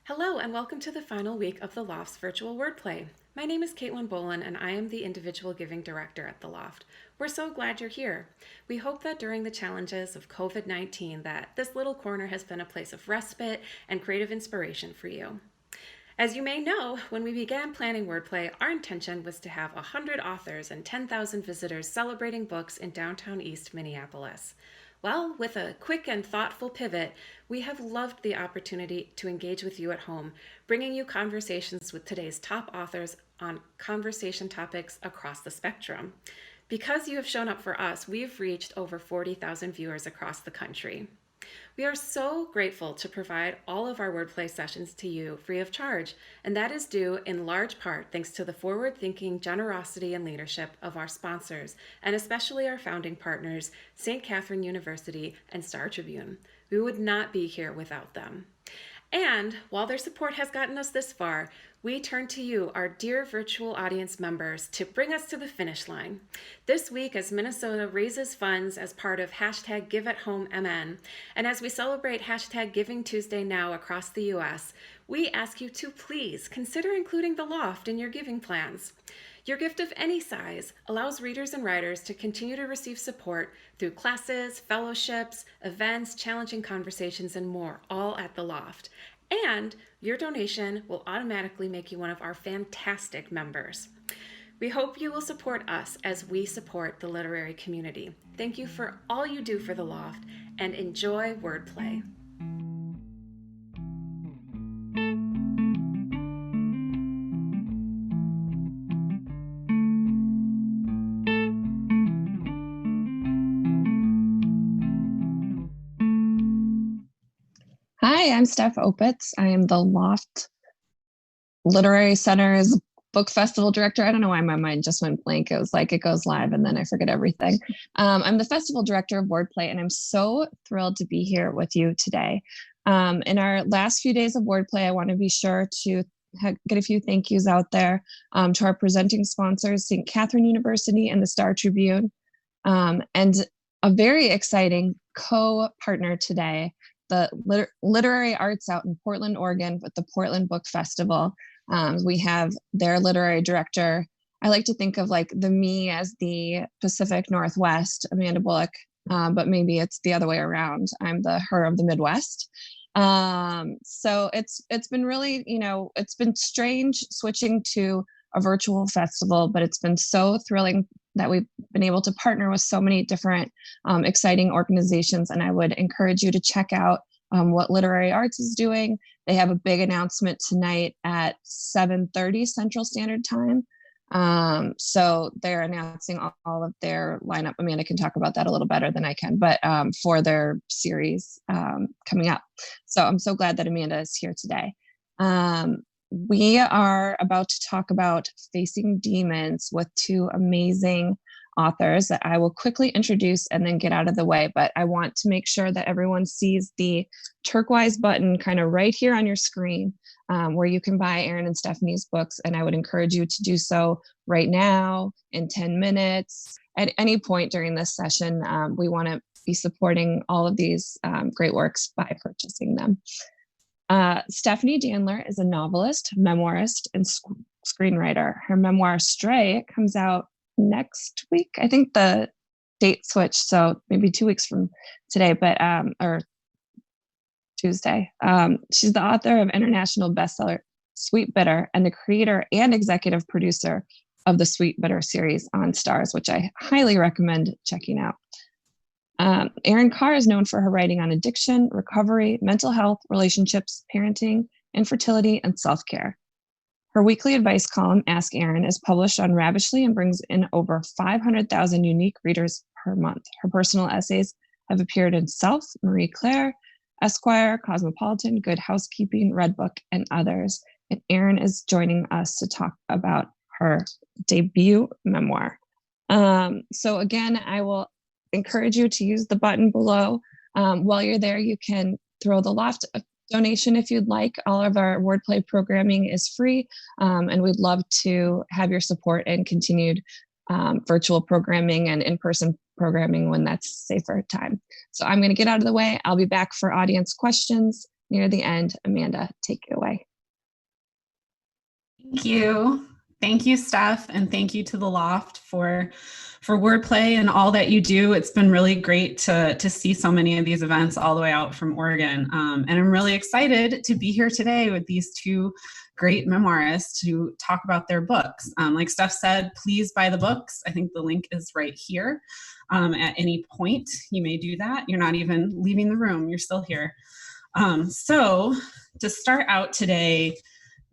Hello and welcome to the final week of the Loft's virtual wordplay. My name is Caitlin Bolin and I am the individual giving director at the Loft. We're so glad you're here. We hope that during the challenges of COVID-19 that this little corner has been a place of respite and creative inspiration for you. As you may know, when we began planning wordplay, our intention was to have 100 authors and 10,000 visitors celebrating books in downtown East Minneapolis. Well, with a quick and thoughtful pivot, we have loved the opportunity to engage with you at home, bringing you conversations with today's top authors on conversation topics across the spectrum. Because you have shown up for us, we've reached over 40,000 viewers across the country. We are so grateful to provide all of our wordplay sessions to you free of charge, and that is due in large part thanks to the forward-thinking generosity and leadership of our sponsors, and especially our founding partners, St. Catherine University and Star Tribune. We would not be here without them. And while their support has gotten us this far, we turn to you, our dear virtual audience members, to bring us to the finish line. This week, as Minnesota raises funds as part of hashtag GiveAtHomeMN, and as we celebrate hashtag Giving Tuesday now across the U.S., we ask you to please consider including the Loft in your giving plans. Your gift of any size allows readers and writers to continue to receive support through classes, fellowships, events, challenging conversations, and more, all at the Loft. And your donation will automatically make you one of our fantastic members. We hope you will support us as we support the literary community. Thank you for all you do for the Loft, and enjoy wordplay. Hi, I'm Steph Opitz. I am the Loft Literary Center's book festival director. I don't know why my mind just went blank. It was like it goes live and then I forget everything. I'm the festival director of Wordplay, and I'm so thrilled to be here with you today. In our last few days of Wordplay, I want to be sure to get a few thank yous out there to our presenting sponsors, St. Catherine University and the Star Tribune, and a very exciting co-partner today, the literary arts out in Portland, Oregon with the Portland Book Festival. We have their literary director. I like to think of like the me as the Pacific Northwest, Amanda Bullock, but maybe it's the other way around. I'm the her of the Midwest. So it's been really, it's been strange switching to a virtual festival, but it's been so thrilling that we've been able to partner with so many different exciting organizations. And I would encourage you to check out what Literary Arts is doing. They have a big announcement tonight at 7:30 Central Standard Time. So they're announcing all of their lineup. Amanda can talk about that a little better than I can, but for their series coming up. So I'm so glad that Amanda is here today. We are about to talk about Facing Demons with two amazing authors that I will quickly introduce and then get out of the way. But I want to make sure that everyone sees the turquoise button kind of right here on your screen where you can buy Erin and Stephanie's books. And I would encourage you to do so right now, in 10 minutes, at any point during this session. We want to be supporting all of these great works by purchasing them. Stephanie Danler is a novelist, memoirist, and screenwriter. Her memoir, Stray, comes out next week. I think the date switched, so maybe 2 weeks from today, but or Tuesday. She's the author of international bestseller Sweetbitter and the creator and executive producer of the Sweetbitter series on Stars, which I highly recommend checking out. Erin Khar is known for her writing on addiction, recovery, mental health, relationships, parenting, infertility, and self-care. Her weekly advice column, Ask Erin, is published on Ravishly and brings in over 500,000 unique readers per month. Her personal essays have appeared in Self, Marie Claire, Esquire, Cosmopolitan, Good Housekeeping, Redbook, and others. And Erin is joining us to talk about her debut memoir. So again, I will encourage you to use the button below. While you're there, you can throw the Loft donation if you'd like. All of our wordplay programming is free, and we'd love to have your support and continued virtual programming and in-person programming when that's safer time. So I'm going to get out of the way. I'll be back for audience questions near the end. Amanda, take it away. Thank you. Thank you, Steph, and thank you to the Loft for Wordplay and all that you do. It's been really great to see so many of these events all the way out from Oregon. And I'm really excited to be here today with these two great memoirists to talk about their books. Like Steph said, please buy the books. I think the link is right here. At any point, you may do that. You're not even leaving the room. You're still here. So to start out today,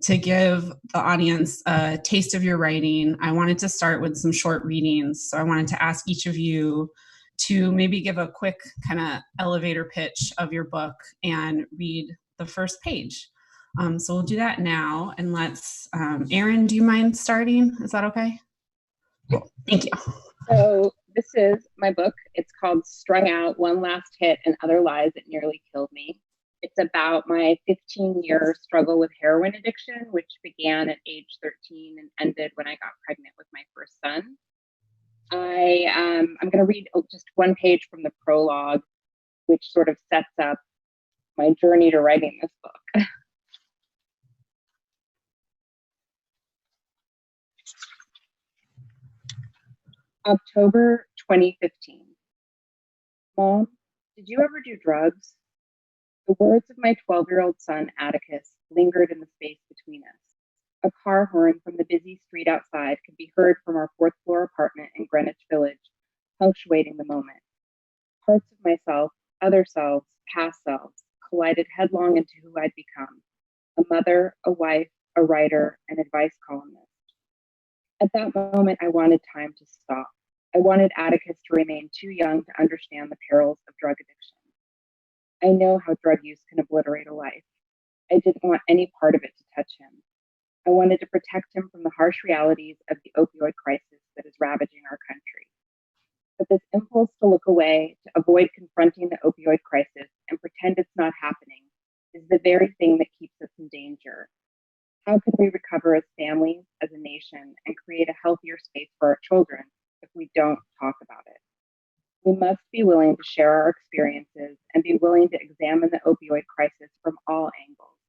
to give the audience a taste of your writing, I wanted to start with some short readings. So I wanted to ask each of you to maybe give a quick kind of elevator pitch of your book and read the first page. So we'll do that now. And let's, Erin, do you mind starting? Is that okay? Cool. Thank you. So this is my book. It's called Strung Out, One Last Hit and Other Lies That Nearly Killed Me. It's about my 15-year struggle with heroin addiction, which began at age 13 and ended when I got pregnant with my first son. I'm going to read just one page from the prologue, which sort of sets up my journey to writing this book. October 2015. Mom, did you ever do drugs? The words of my 12-year-old son, Atticus, lingered in the space between us. A car horn from the busy street outside could be heard from our fourth-floor apartment in Greenwich Village, punctuating the moment. Parts of myself, other selves, past selves, collided headlong into who I'd become: a mother, a wife, a writer, an advice columnist. At that moment, I wanted time to stop. I wanted Atticus to remain too young to understand the perils of drug addiction. I know how drug use can obliterate a life. I didn't want any part of it to touch him. I wanted to protect him from the harsh realities of the opioid crisis that is ravaging our country. But this impulse to look away, to avoid confronting the opioid crisis and pretend it's not happening, is the very thing that keeps us in danger. How can we recover as families, as a nation, and create a healthier space for our children if we don't talk about it? We must be willing to share our experiences and be willing to examine the opioid crisis from all angles,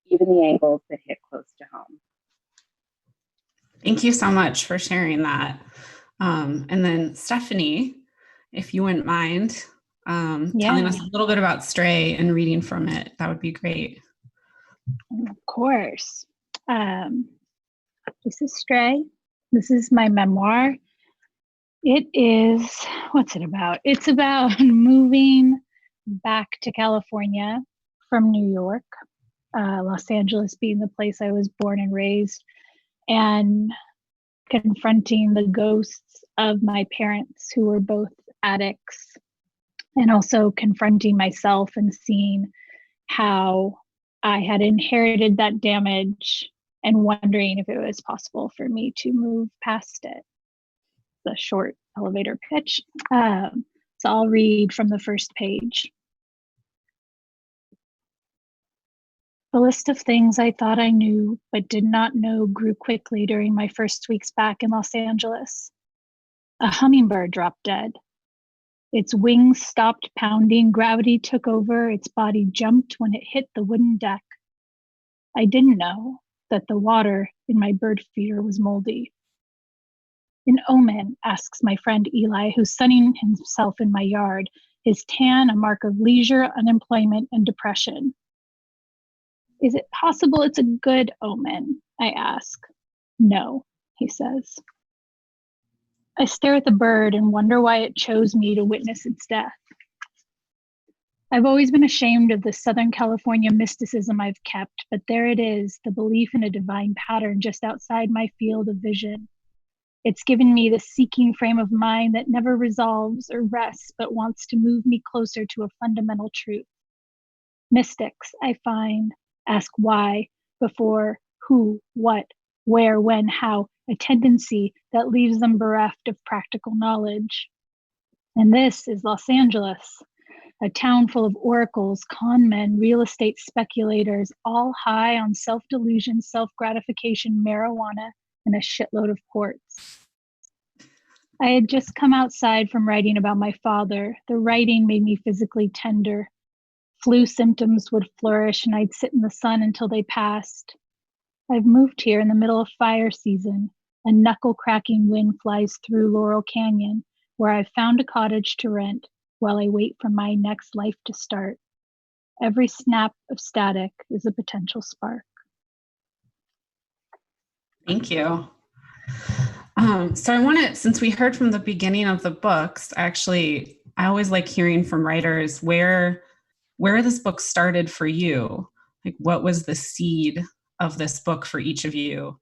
even the angles that hit close to home. Thank you so much for sharing that. And then Stephanie, if you wouldn't mind telling us a little bit about Stray and reading from it, that would be great. Of course. This is Stray. This is my memoir. It is, what's it about? It's about moving back to California from New York, Los Angeles being the place I was born and raised, and confronting the ghosts of my parents who were both addicts, and also confronting myself and seeing how I had inherited that damage and wondering if it was possible for me to move past it. The short elevator pitch. So I'll read from the first page. The list of things I thought I knew but did not know grew quickly during my first weeks back in Los Angeles. A hummingbird dropped dead. Its wings stopped pounding, gravity took over, its body jumped when it hit the wooden deck. I didn't know that the water in my bird feeder was moldy. An omen, asks my friend Eli, who's sunning himself in my yard, his tan a mark of leisure, unemployment, and depression. Is it possible it's a good omen? I ask. No, he says. I stare at the bird and wonder why it chose me to witness its death. I've always been ashamed of the Southern California mysticism I've kept, but there it is, the belief in a divine pattern just outside my field of vision. It's given me the seeking frame of mind that never resolves or rests, but wants to move me closer to a fundamental truth. Mystics, I find, ask why before who, what, where, when, how, a tendency that leaves them bereft of practical knowledge. And this is Los Angeles, a town full of oracles, con men, real estate speculators, all high on self-delusion, self-gratification, marijuana, and a shitload of quartz. I had just come outside from writing about my father. The writing made me physically tender. Flu symptoms would flourish and I'd sit in the sun until they passed. I've moved here in the middle of fire season. A knuckle-cracking wind flies through Laurel Canyon, where I've found a cottage to rent while I wait for my next life to start. Every snap of static is a potential spark. Thank you. So I want to, since we heard from the beginning of the books, actually, I always like hearing from writers where this book started for you. Like, what was the seed of this book for each of you?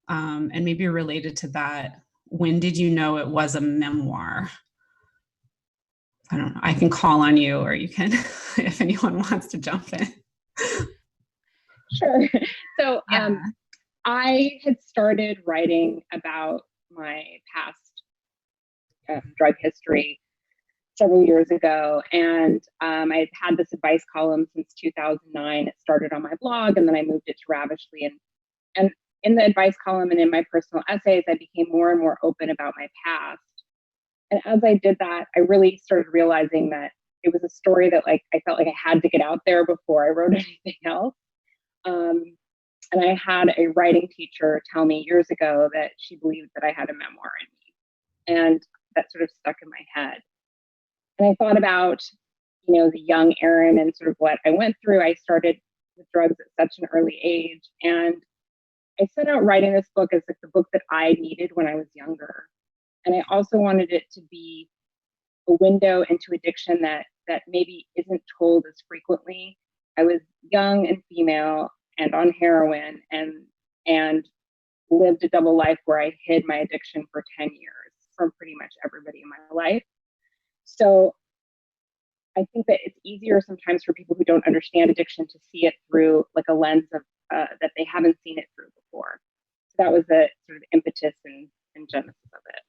And maybe related to that, when did you know it was a memoir? I don't know. I can call on you, or you can, if anyone wants to jump in. Sure. So Yeah. I had started writing about my past drug history several years ago, and I've had this advice column since 2009. It started on my blog, and then I moved it to Ravishly. And in the advice column and in my personal essays, I became more and more open about my past. And as I did that, I really started realizing that it was a story that I felt like I had to get out there before I wrote anything else. And I had a writing teacher tell me years ago that she believed that I had a memoir in me. And that sort of stuck in my head. And I thought about, the young Erin and sort of what I went through. I started with drugs at such an early age. And I set out writing this book as the book that I needed when I was younger. And I also wanted it to be a window into addiction that maybe isn't told as frequently. I was young and female and on heroin and lived a double life where I hid my addiction for 10 years from pretty much everybody in my life. So I think that it's easier sometimes for people who don't understand addiction to see it through a lens of that they haven't seen it through before. So that was the sort of impetus and genesis of it.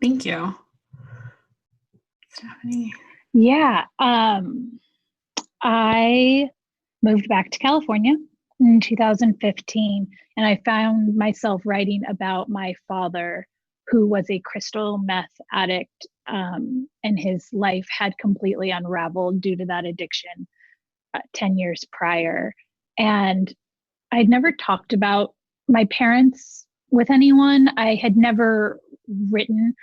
Thank you. Stephanie? Yeah. I moved back to California in 2015, and I found myself writing about my father, who was a crystal meth addict, and his life had completely unraveled due to that addiction 10 years prior. And I'd never talked about my parents with anyone. I had never written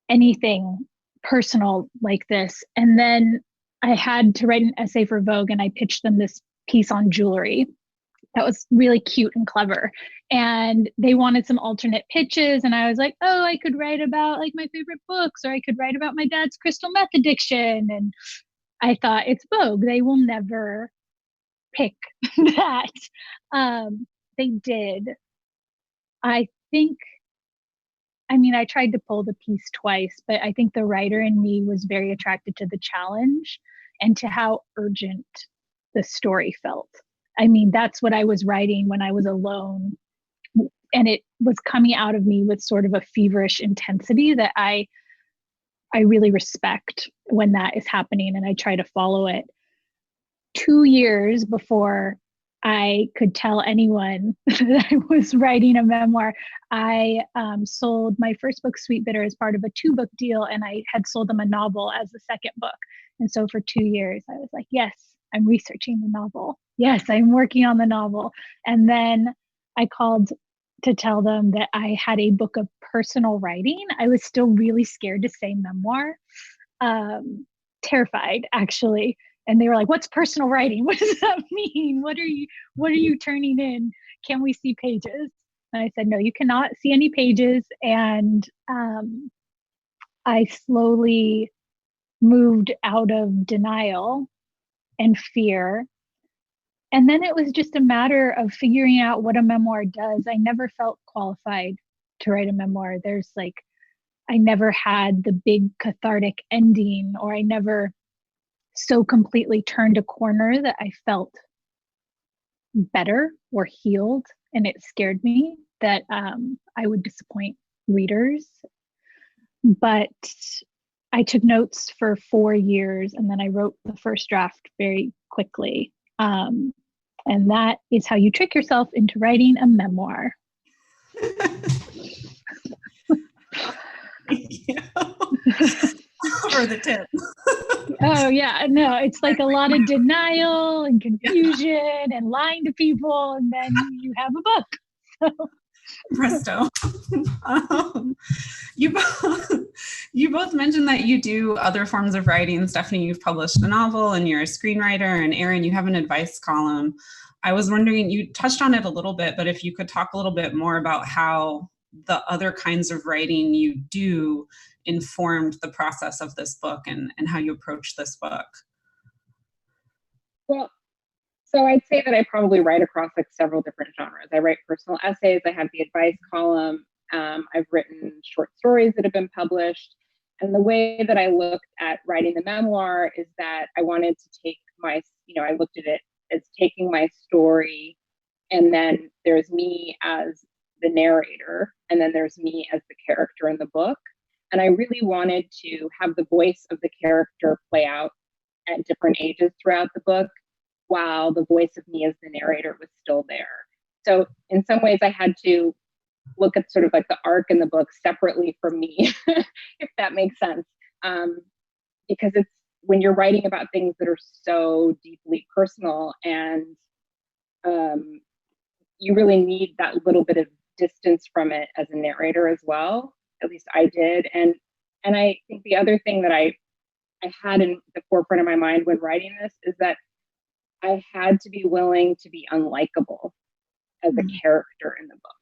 anything personal like this. And then I had to write an essay for Vogue, and I pitched them this piece on jewelry that was really cute and clever. And they wanted some alternate pitches. And I was like, oh, I could write about my favorite books, or I could write about my dad's crystal meth addiction. And I thought, it's Vogue. They will never pick that. They did. I tried to pull the piece twice, but I think the writer in me was very attracted to the challenge and to how urgent the story felt. That's what I was writing when I was alone. And it was coming out of me with sort of a feverish intensity that I really respect when that is happening, and I try to follow it. 2 years before I could tell anyone that I was writing a memoir, I sold my first book, Sweetbitter, as part of a 2-book deal, and I had sold them a novel as the second book. And so for 2 years, I was like, yes, I'm researching the novel. Yes, I'm working on the novel. And then I called to tell them that I had a book of personal writing. I was still really scared to say memoir, terrified actually. And they were like, what's personal writing? What does that mean? What are you turning in? Can we see pages? And I said, no, you cannot see any pages. And I slowly moved out of denial and fear. And then it was just a matter of figuring out what a memoir does. I never felt qualified to write a memoir. I never had the big cathartic ending, or I never so completely turned a corner that I felt better or healed. And it scared me that I would disappoint readers. But I took notes for 4 years, and then I wrote the first draft very quickly. And that is how you trick yourself into writing a memoir. Thank you for the tip. Oh yeah, no, it's like a lot of denial and confusion and lying to people, and then you have a book. So. Presto. You both mentioned that you do other forms of writing. Stephanie, you've published a novel and you're a screenwriter, and Erin, you have an advice column. I was wondering, you touched on it a little bit, but if you could talk a little bit more about how the other kinds of writing you do informed the process of this book and how you approach this book. Well, so I'd say that I probably write across like several different genres. I write personal essays, I have the advice column, I've written short stories that have been published. And the way that I looked at writing the memoir is that I wanted to take my, I looked at it as taking my story, and then there's me as the narrator, and then there's me as the character in the book. And I really wanted to have the voice of the character play out at different ages throughout the book, while the voice of me as the narrator was still there. So in some ways I had to look at sort of like the arc in the book separately from me, if that makes sense. Because it's when you're writing about things that are so deeply personal, and you really need that little bit of distance from it as a narrator as well. At least I did. And I think the other thing that I had in the forefront of my mind when writing this is that I had to be willing to be unlikable as a character in the book.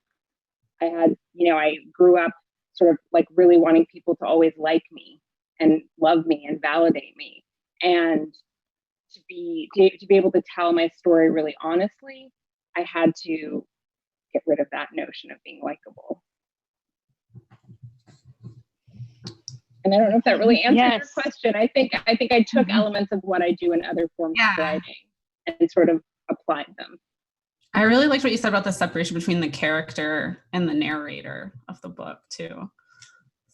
I had, I grew up sort of like really wanting people to always like me and love me and validate me. And to be able to tell my story really honestly, I had to get rid of that notion of being likable. And I don't know if that really answers your question. I think I took elements of what I do in other forms of writing and sort of applied them. I really liked what you said about the separation between the character and the narrator of the book too.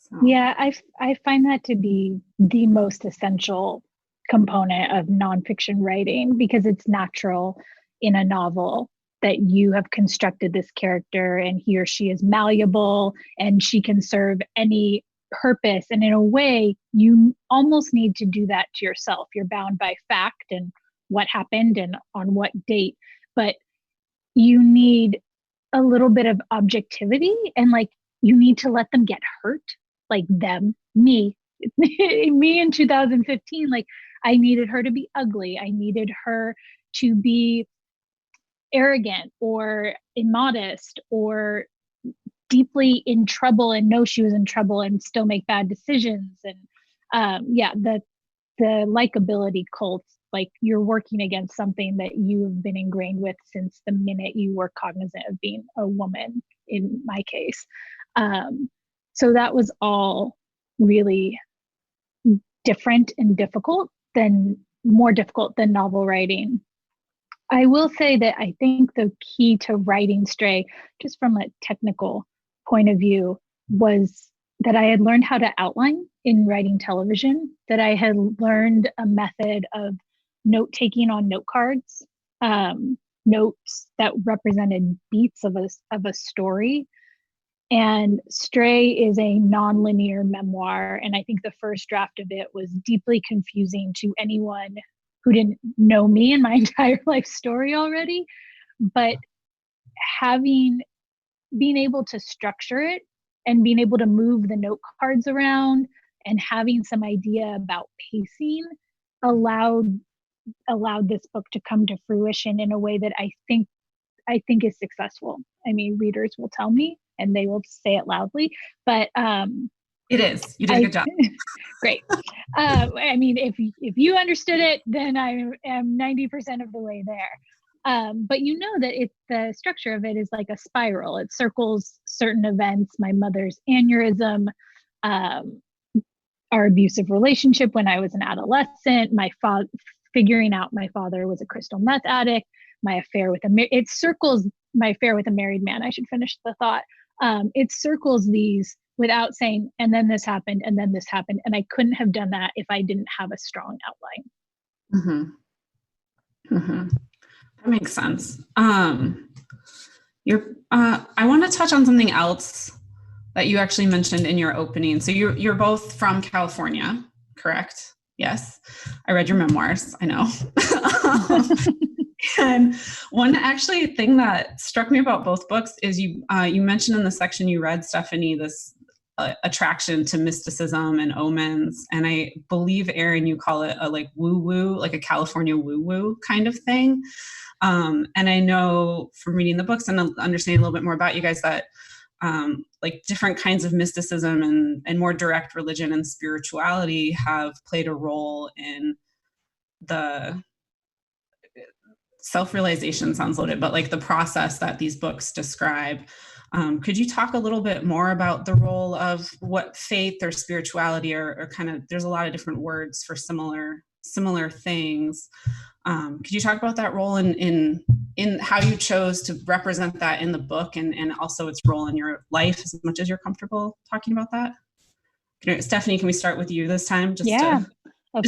So. Yeah, I find that to be the most essential component of nonfiction writing, because it's natural in a novel that you have constructed this character and he or she is malleable and she can serve any purpose. And in a way, you almost need to do that to yourself. You're bound by fact and what happened and on what date, but you need a little bit of objectivity, and like you need to let them get hurt, like me in 2015, like I needed her to be ugly. I needed her to be arrogant or immodest or deeply in trouble and know she was in trouble and still make bad decisions. And the likability cult, like you're working against something that you've been ingrained with since the minute you were cognizant of being a woman, in my case. So that was all really different and more difficult than novel writing. I will say that I think the key to writing Stray, just from a technical point of view, was that I had learned how to outline in writing television, that I had learned a method of note-taking on note cards, notes that represented beats of a story. And Stray is a non-linear memoir, and I think the first draft of it was deeply confusing to anyone who didn't know me and my entire life story already. But being able to structure it and being able to move the note cards around and having some idea about pacing allowed this book to come to fruition in a way that I think is successful. I mean, readers will tell me and they will say it loudly, but it is. You did a good job. Great. I mean, if you understood it, then I am 90% of the way there. But you know that the structure of it is like a spiral. It circles certain events, my mother's aneurysm, our abusive relationship when I was an adolescent, figuring out my father was a crystal meth addict, my affair with it circles my affair with a married man. I should finish the thought. It circles these without saying, and then this happened, and then this happened. And I couldn't have done that if I didn't have a strong outline. That makes sense. I want to touch on something else that you actually mentioned in your opening. So you're both from California, correct? Yes, I read your memoirs. I know. And one actually thing that struck me about both books is you mentioned in the section you read, Stephanie, this attraction to mysticism and omens. And I believe, Erin, you call it a like woo-woo, like a California woo-woo kind of thing. And I know from reading the books and understanding a little bit more about you guys that like different kinds of mysticism and more direct religion and spirituality have played a role in the self-realization sounds loaded, but like the process that these books describe. Could you talk a little bit more about the role of what faith or spirituality or kind of, there's a lot of different words for similar things. Could you talk about that role in how you chose to represent that in the book and also its role in your life, as much as you're comfortable talking about that? Stephanie, can we start with you this time? Of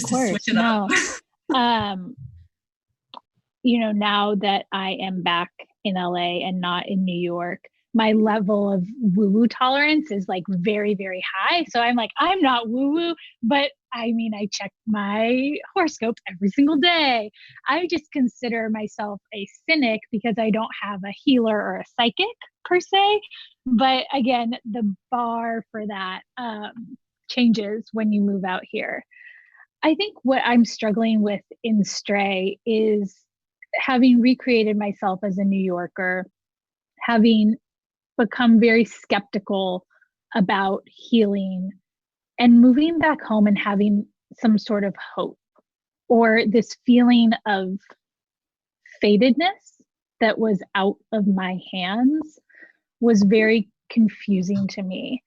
course. To switch it up. Now that I am back in LA and not in New York, my level of woo-woo tolerance is like very, very high. So I'm like, I'm not woo-woo, but I mean, I check my horoscope every single day. I just consider myself a cynic because I don't have a healer or a psychic per se. But again, the bar for that changes when you move out here. I think what I'm struggling with in Stray is having recreated myself as a New Yorker, having become very skeptical about healing and moving back home and having some sort of hope or this feeling of fatedness that was out of my hands was very confusing to me.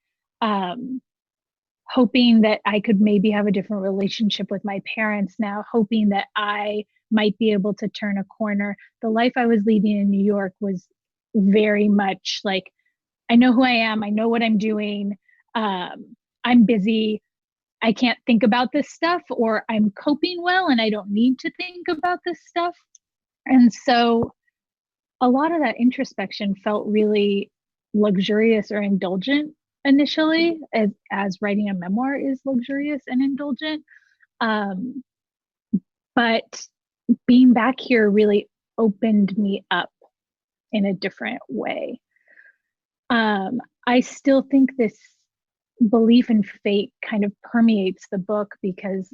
Hoping that I could maybe have a different relationship with my parents now, hoping that I might be able to turn a corner. The life I was leading in New York was very much like, I know who I am, I know what I'm doing, I'm busy, I can't think about this stuff, or I'm coping well and I don't need to think about this stuff. And so a lot of that introspection felt really luxurious or indulgent initially, as writing a memoir is luxurious and indulgent. But being back here really opened me up in a different way. I still think this belief in fate kind of permeates the book because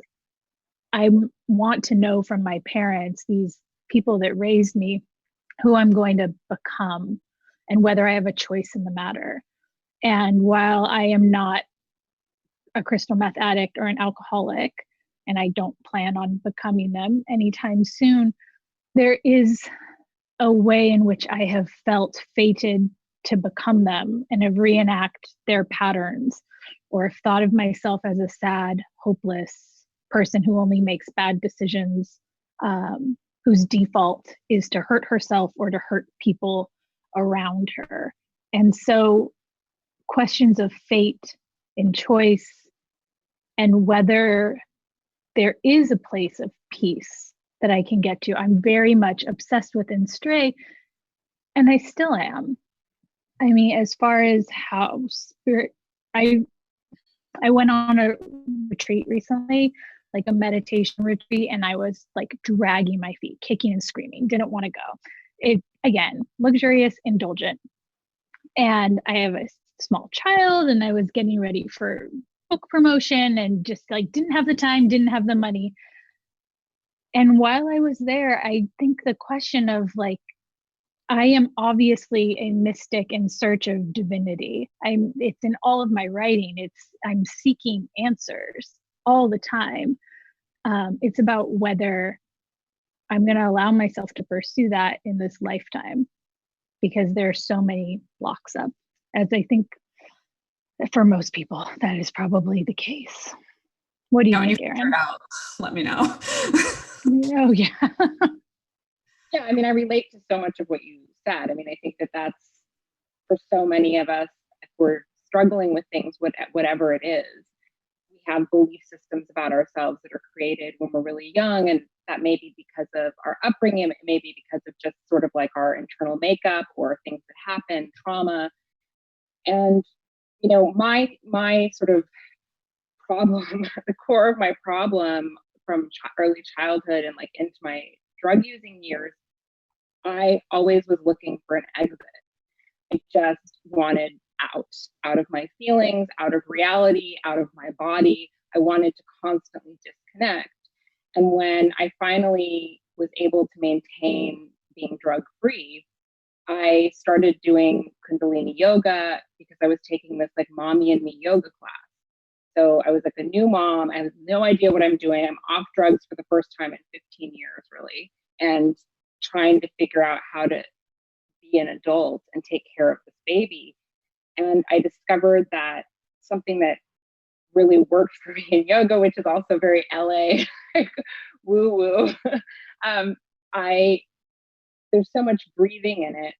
I want to know from my parents, these people that raised me, who I'm going to become and whether I have a choice in the matter. And while I am not a crystal meth addict or an alcoholic, and I don't plan on becoming them anytime soon, there is a way in which I have felt fated to become them and have reenact their patterns, or have thought of myself as a sad, hopeless person who only makes bad decisions, whose default is to hurt herself or to hurt people around her. And so questions of fate and choice and whether there is a place of peace that I can get to, I'm very much obsessed with in Stray, and I still am. I mean, as far as how I went on a retreat recently, like a meditation retreat, and I was like dragging my feet, kicking and screaming, didn't want to go. It, again, luxurious, indulgent. And I have a small child and I was getting ready for book promotion and just like didn't have the time, didn't have the money. And while I was there, I think the question of like, I am obviously a mystic in search of divinity. It's in all of my writing. I'm seeking answers all the time. It's about whether I'm going to allow myself to pursue that in this lifetime, because there are so many blocks up, as I think for most people, that is probably the case. What do you think, Erin? Let me know. Oh, yeah. Yeah, I mean, I relate to so much of what you said. I mean, I think that that's, for so many of us, if we're struggling with things, whatever it is, we have belief systems about ourselves that are created when we're really young. And that may be because of our upbringing. It may be because of just sort of like our internal makeup or things that happen, trauma. And, you know, my sort of problem, the core of my problem from early childhood and like into my drug using years, I always was looking for an exit. I just wanted out of my feelings, out of reality, out of my body. I wanted to constantly disconnect. And when I finally was able to maintain being drug free, I started doing Kundalini yoga because I was taking this like mommy and me yoga class. So I was like a new mom. I have no idea what I'm doing. I'm off drugs for the first time in 15 years, really, and trying to figure out how to be an adult and take care of this baby. And I discovered that something that really worked for me in yoga, which is also very LA, like woo woo. There's so much breathing in it,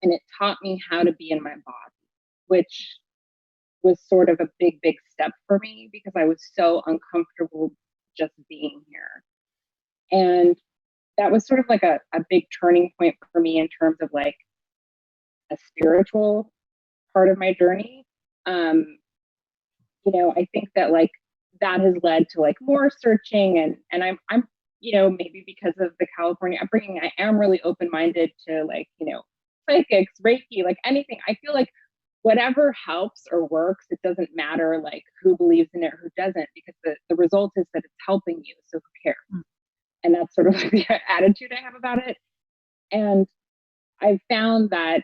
and it taught me how to be in my body, which was sort of a big step for me because I was so uncomfortable just being here. And that was sort of like a big turning point for me in terms of like a spiritual part of my journey. I think that like that has led to like more searching, and I'm maybe because of the California upbringing, I am really open-minded to like, psychics, Reiki, like anything. I feel like whatever helps or works, it doesn't matter like who believes in it or who doesn't, because the result is that it's helping you. So who cares? And that's sort of like the attitude I have about it. And I've found that,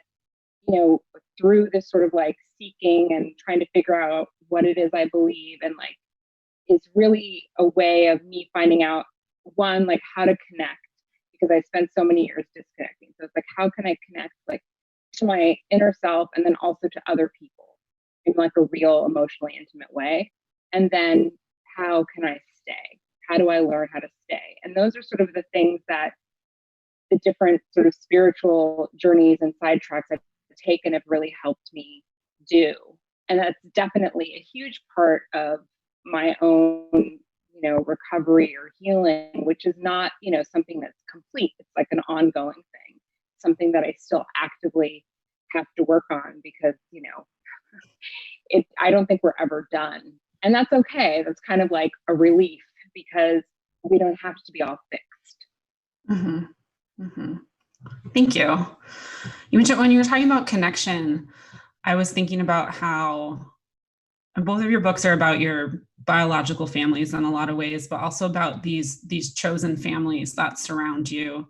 through this sort of like seeking and trying to figure out what it is I believe, and like, it's really a way of me finding out, one, like how to connect, because I spent so many years disconnecting. So it's like, how can I connect like to my inner self and then also to other people in like a real emotionally intimate way? And then how can I stay? How do I learn how to stay? And those are sort of the things that the different sort of spiritual journeys and sidetracks I've taken have really helped me do. And that's definitely a huge part of my own, recovery or healing, which is not, something that's complete. It's like an ongoing thing, something that I still actively have to work on because, I don't think we're ever done. And that's okay. That's kind of like a relief because we don't have to be all fixed. Mm-hmm. Mm-hmm. Thank you. You mentioned when you were talking about connection, I was thinking about how both of your books are about your biological families in a lot of ways, but also about these chosen families that surround you.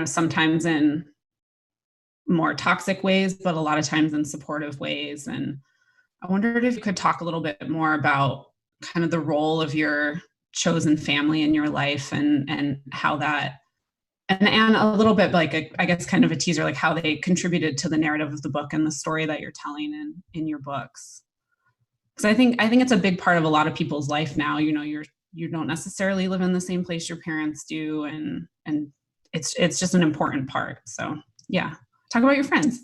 Sometimes in more toxic ways, but a lot of times in supportive ways. And I wondered if you could talk a little bit more about kind of the role of your chosen family in your life and how that, and a little bit like, I guess kind of a teaser, like how they contributed to the narrative of the book and the story that you're telling in your books. Because I think it's a big part of a lot of people's life now. You don't necessarily live in the same place your parents do, and it's just an important part. So yeah, talk about your friends.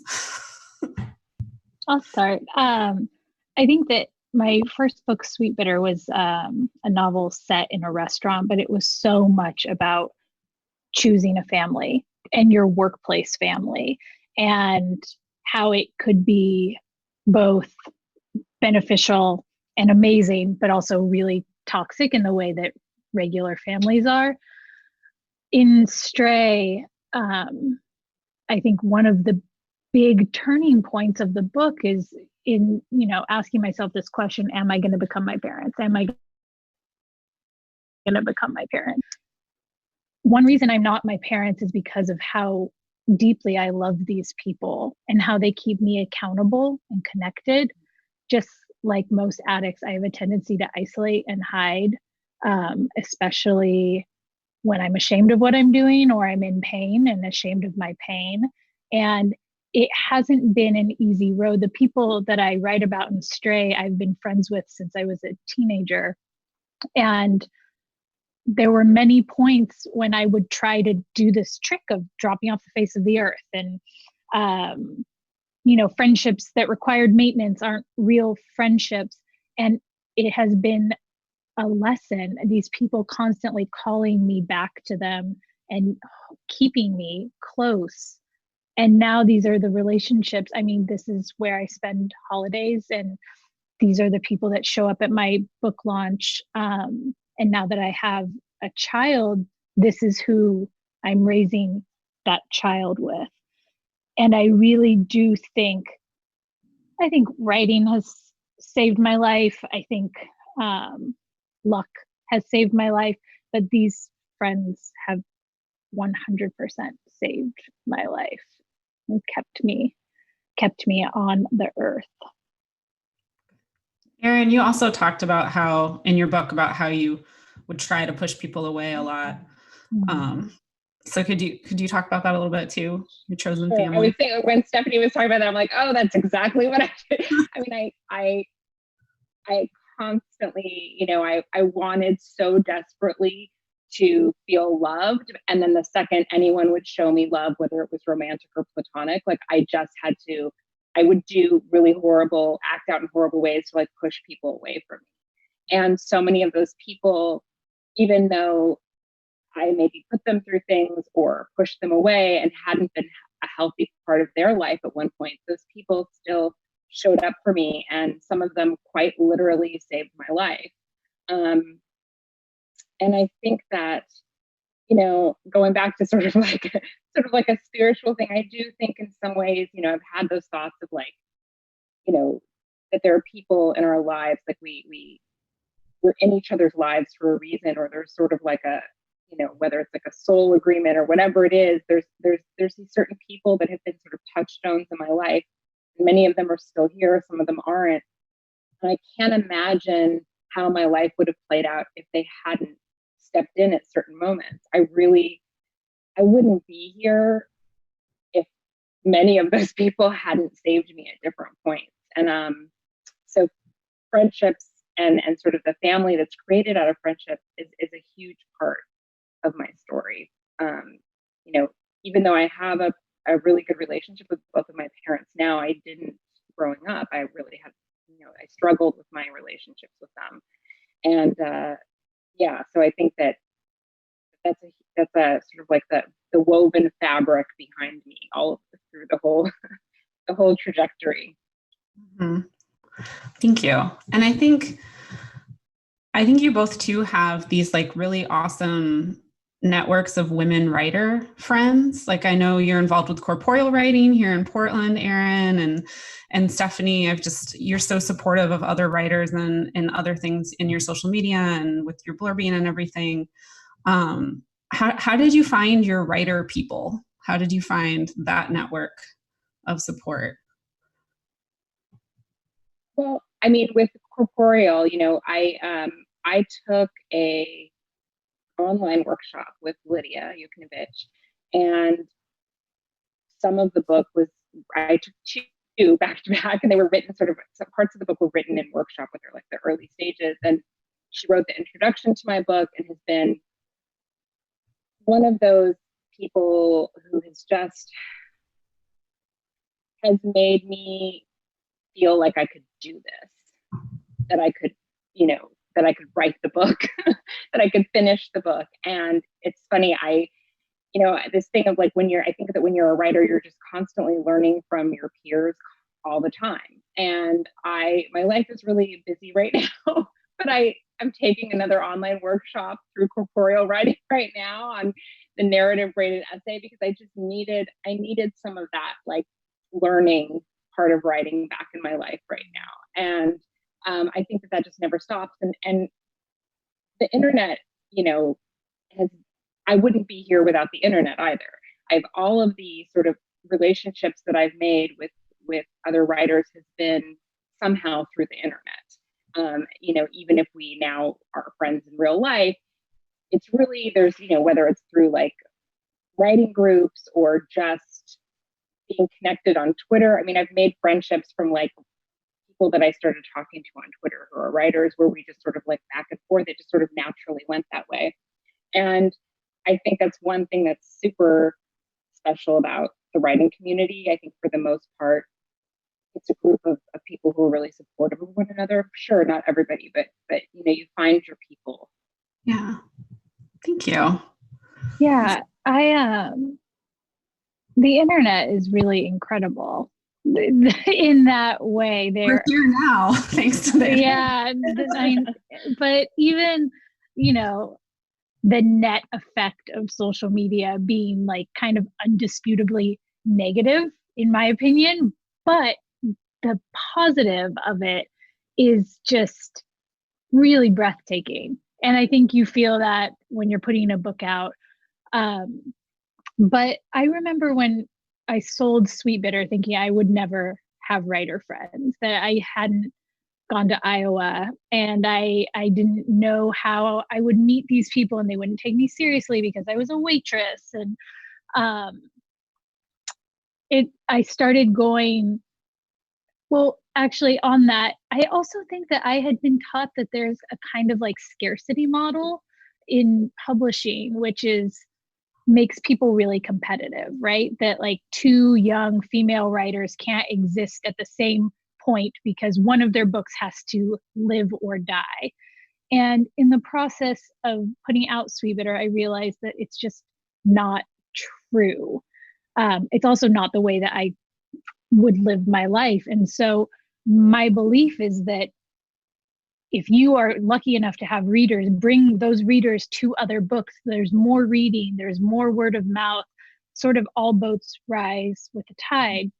I'll start. I think that my first book, Sweetbitter, was a novel set in a restaurant, but it was so much about choosing a family and your workplace family, and how it could be both beneficial and amazing, but also really toxic in the way that regular families are. In Stray, I think one of the big turning points of the book is in, asking myself this question, am I going to become my parents? Am I going to become my parents? One reason I'm not my parents is because of how deeply I love these people and how they keep me accountable and connected. Just like most addicts, I have a tendency to isolate and hide, especially when I'm ashamed of what I'm doing or I'm in pain and ashamed of my pain. And it hasn't been an easy road. The people that I write about in Stray, I've been friends with since I was a teenager. And there were many points when I would try to do this trick of dropping off the face of the earth. And, friendships that required maintenance aren't real friendships. And it has been a lesson, these people constantly calling me back to them and keeping me close. And now these are the relationships. I mean, this is where I spend holidays, and these are the people that show up at my book launch. And now that I have a child, this is who I'm raising that child with. And I really do think, writing has saved my life. I think luck has saved my life, but these friends have 100% saved my life and kept me on the earth. Erin, you also talked about how, in your book, about how you would try to push people away a lot. So could you talk about that a little bit too? Your chosen family. I would say when Stephanie was talking about that, I'm like, oh, that's exactly what I did. I mean, I constantly, I wanted so desperately to feel loved. And then the second anyone would show me love, whether it was romantic or platonic, like I would do really act out in horrible ways to like push people away from me. And so many of those people, even though I maybe put them through things or pushed them away and hadn't been a healthy part of their life at one point, those people still showed up for me, and some of them quite literally saved my life. And I think that, going back to sort of like a spiritual thing, I do think in some ways, I've had those thoughts of like, that there are people in our lives, like we're in each other's lives for a reason, or there's sort of like a, whether it's like a soul agreement or whatever it is, there's these certain people that have been sort of touchstones in my life. Many of them are still here, some of them aren't. And I can't imagine how my life would have played out if they hadn't stepped in at certain moments. I wouldn't be here if many of those people hadn't saved me at different points. And so friendships and sort of the family that's created out of friendship is a huge part of my story. Even though I have a really good relationship with both of my parents now, I didn't growing up. I really had, I struggled with my relationships with them. And so I think that that's a sort of like the woven fabric behind me through the whole trajectory. Mm-hmm. Thank you. And I think you both too have these like really awesome networks of women writer friends. Like I know you're involved with corporeal writing here in Portland, Erin, and Stephanie. You're so supportive of other writers and other things in your social media and with your blurbing and everything. How did you find your writer people? How did you find that network of support? Well, I mean, with corporeal, I took a online workshop with Lydia Yukinovich, and some of the book I took two back to back, and they were written some parts of the book were written in workshop with her, like the early stages. And she wrote the introduction to my book and has been one of those people who has made me feel like I could do this, that I could, that I could write the book, that I could finish the book. And it's funny, this thing of like I think that when you're a writer, you're just constantly learning from your peers all the time. And my life is really busy right now, but I'm taking another online workshop through corporeal writing right now on the narrative braided essay, because I needed some of that like learning part of writing back in my life right now. And I think that just never stops. And the internet, I wouldn't be here without the internet either. I have all of the sort of relationships that I've made with other writers has been somehow through the internet. Even if we now are friends in real life, it's really, there's, whether it's through like writing groups or just being connected on Twitter. I mean, I've made friendships from like people that I started talking to on Twitter who are writers, where we just sort of like back and forth. It just sort of naturally went that way. And I think that's one thing that's super special about the writing community. I think for the most part, it's a group of people who are really supportive of one another. Sure, not everybody, but you find your people. Yeah. Thank you. Yeah, the internet is really incredible. in that way. We're here now, thanks to the yeah. But even, you know, the net effect of social media being like kind of undisputably negative, in my opinion, but the positive of it is just really breathtaking. And I think you feel that when you're putting a book out. But I remember when I sold Sweetbitter thinking I would never have writer friends, that I hadn't gone to Iowa, and I didn't know how I would meet these people and they wouldn't take me seriously because I was a waitress. And I started going, well, actually on that, I also think that I had been taught that there's a kind of like scarcity model in publishing, which makes people really competitive, right? That like two young female writers can't exist at the same point because one of their books has to live or die. And in the process of putting out Sweetbitter, I realized that it's just not true. It's also not the way that I would live my life. And so my belief is that if you are lucky enough to have readers, bring those readers to other books. There's more reading, there's more word of mouth, sort of all boats rise with the tide.